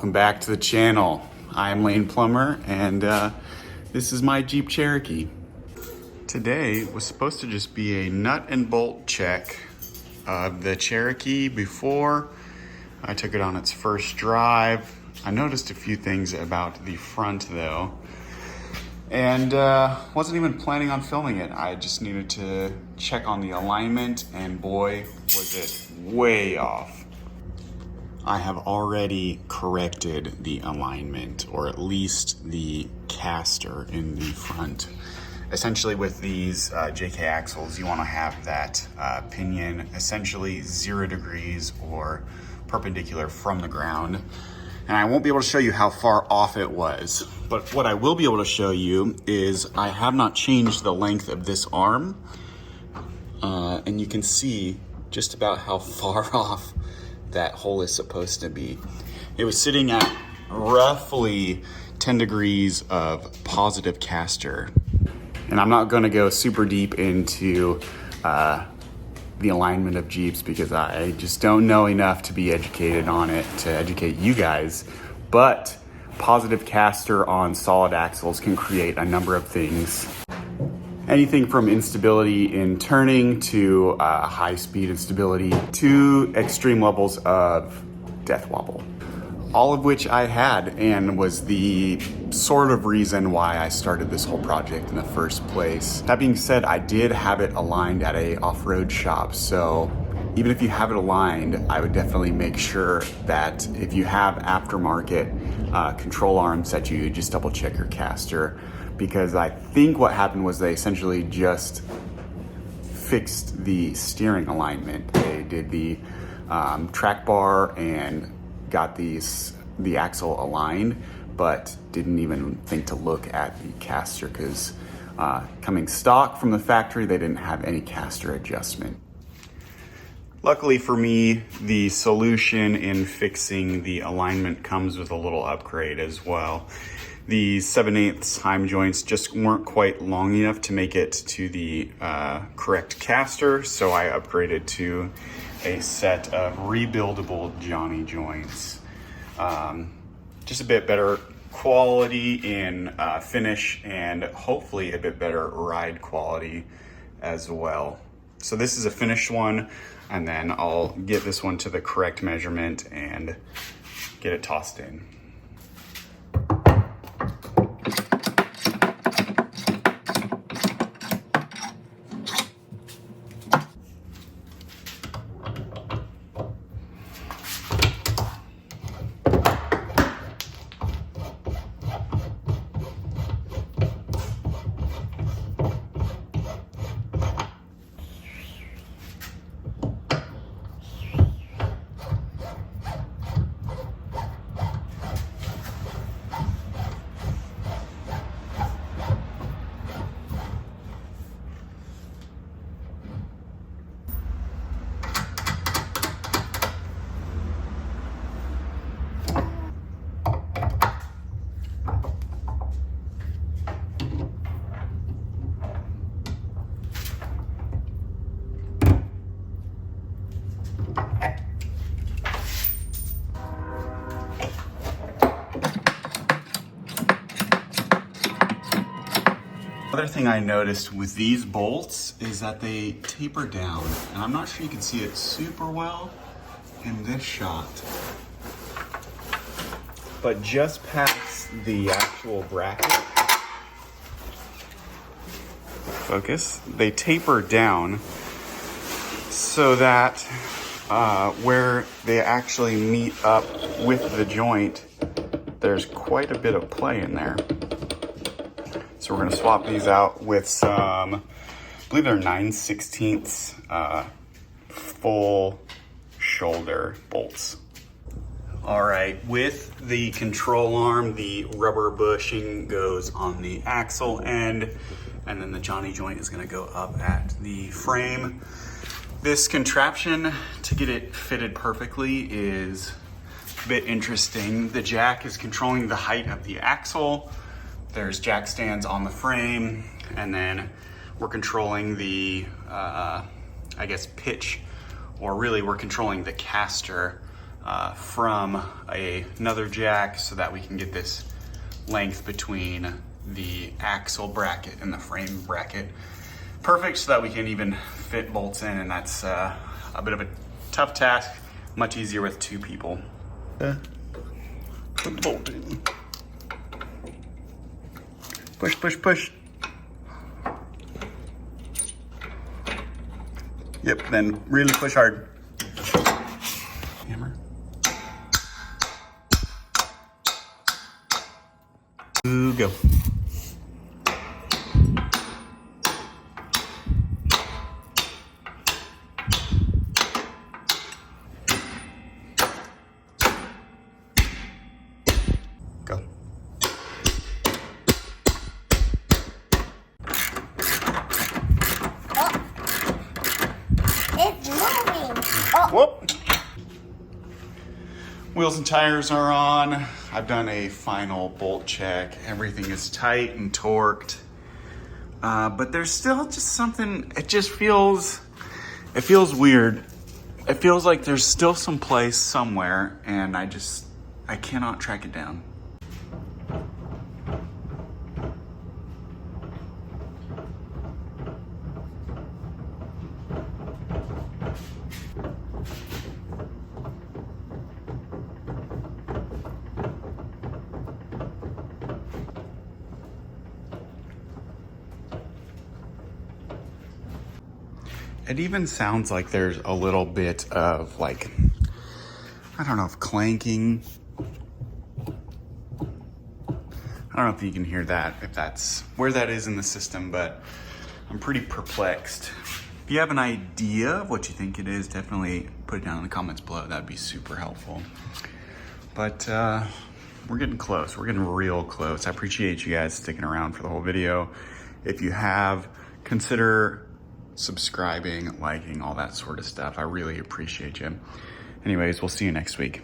welcome back to the channel. I am Lane Plumber, and this is my Jeep Cherokee. Today was supposed to just be a nut and bolt check of the Cherokee before I took it on its first drive. I noticed a few things about the front though, and wasn't even planning on filming it. I just needed to check on the alignment, and boy, was it way off. I have already corrected the alignment, or at least the caster in the front. Essentially with these JK axles, you want to have that pinion essentially 0 degrees or perpendicular from the ground. And I won't be able to show you how far off it was, but what I will be able to show you is I have not changed the length of this arm, and you can see just about how far off that hole is supposed to be. It was sitting at roughly 10 degrees of positive caster. And I'm not gonna go super deep into the alignment of Jeeps because I just don't know enough to be educated on it to educate you guys. But positive caster on solid axles can create a number of things. Anything from instability in turning to high speed instability to extreme levels of death wobble. All of which I had, and was the sort of reason why I started this whole project in the first place. That being said, I did have it aligned at a off-road shop, so even if you have it aligned, I would definitely make sure that if you have aftermarket control arms that you just double check your caster, because I think what happened was they essentially just fixed the steering alignment. They did the track bar and got the axle aligned, but didn't even think to look at the caster because coming stock from the factory, they didn't have any caster adjustment. Luckily for me, the solution in fixing the alignment comes with a little upgrade as well. The 7/8 heim joints just weren't quite long enough to make it to the correct caster, so I upgraded to a set of rebuildable Johnny joints. Just a bit better quality in finish, and hopefully a bit better ride quality as well. So this is a finished one, and then I'll get this one to the correct measurement and get it tossed in. Another thing I noticed with these bolts is that they taper down, and I'm not sure you can see it super well in this shot, but just past the actual bracket, focus, they taper down so that where they actually meet up with the joint, there's quite a bit of play in there. So we're gonna swap these out with some, I believe they're 9/16 full shoulder bolts. All right, with the control arm, the rubber bushing goes on the axle end, and then the Johnny joint is gonna go up at the frame. This contraption, to get it fitted perfectly, is a bit interesting. The jack is controlling the height of the axle. There's jack stands on the frame, and then we're controlling the, I guess, pitch, or really we're controlling the caster from another jack so that we can get this length between the axle bracket and the frame bracket perfect so that we can even fit bolts in, and that's a bit of a tough task, much easier with two people. Put the bolt in. Push, push, push. Yep, then really push hard. Hammer. Ooh, go. Go. It's moving. Oh. Whoop. Wheels and tires are on. I've done a final bolt check. Everything is tight and torqued. But there's still just something, it feels weird. It feels like there's still some place somewhere, and I cannot track it down. It even sounds like there's a little bit of like, I don't know if clanking. I don't know if you can hear that, if that's where that is in the system, but I'm pretty perplexed. If you have an idea of what you think it is, definitely put it down in the comments below. That'd be super helpful. But we're getting close. We're getting real close. I appreciate you guys sticking around for the whole video. If you have, consider subscribing, liking, all that sort of stuff. I really appreciate you. Anyways, we'll see you next week.